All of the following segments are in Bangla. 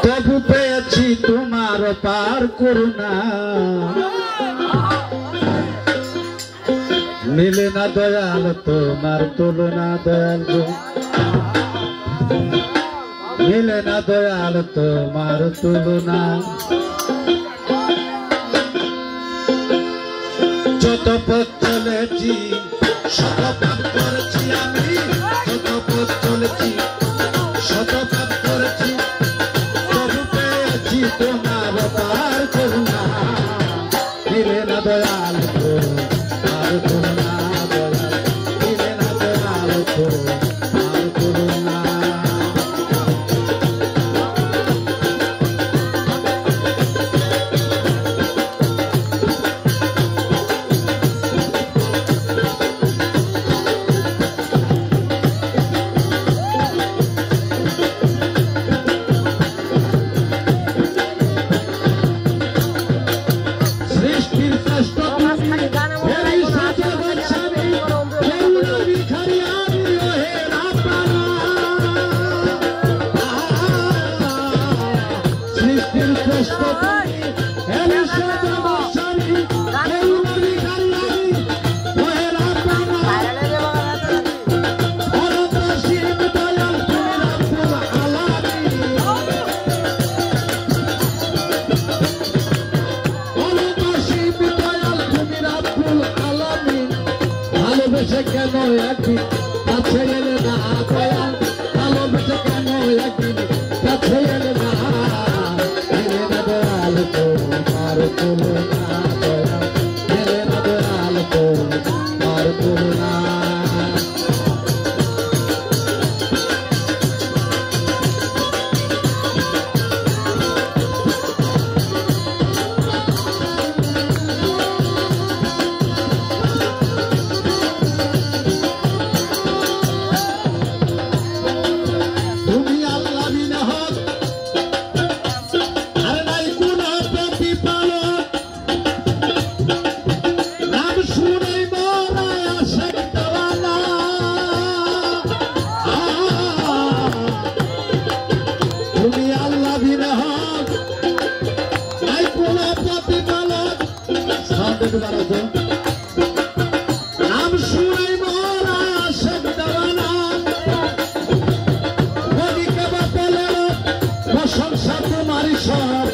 তবু পেয়েছি তোমার পার করুণা, মিলে না দয়াল তোমার তুলনা, দয়াল গো মিলে না দয়াল তোমার তুলনা। যত পথ চলেছি শত পাপ করেছি আমি, যত পথ চলেছি শত পাপ করেছি, তবু পেয়েছি তোমার পার করুণা, মিলে না দয়াল তোমার করুণা, দয়াল মিলে না দয়াল তোমার করুণা। কেন একদিন কাছে এলে না দয়াল, ভালোবেসে কেন একদিন কাছে এলে না, এলে না দয়াল তোমার তুলনা, দয়াল এলে না দয়াল তোমার তুলনা। নাম শুনাই মোরা আশেক দেওয়ানা, ওদিকে বাতলে প্রশংসা তোমারই সব,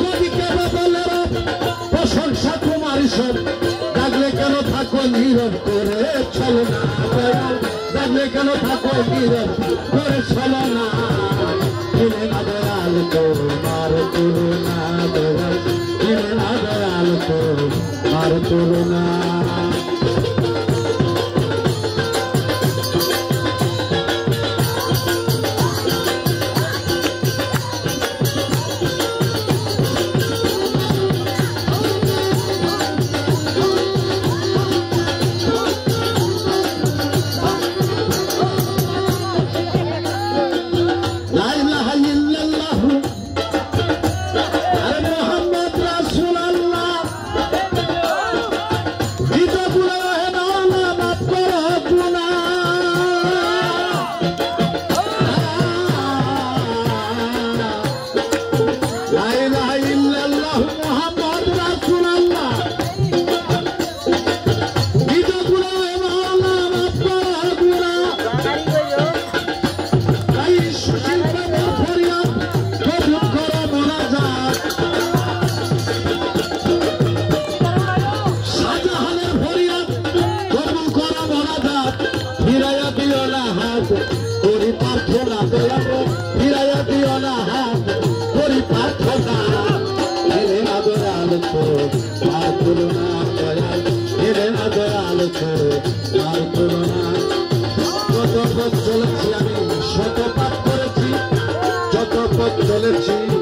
ওদিকে বাতলে প্রশংসা তোমারই সব, ডাকলে কেন থাকো নীরব করে চলো না দয়াল, ডাকলে কেন থাকো নীরব করে চলো না, মিলে না দয়াল তোমার তুলনা, দয়াল মিলে না দয়াল তোমার তুলনা। চলেছি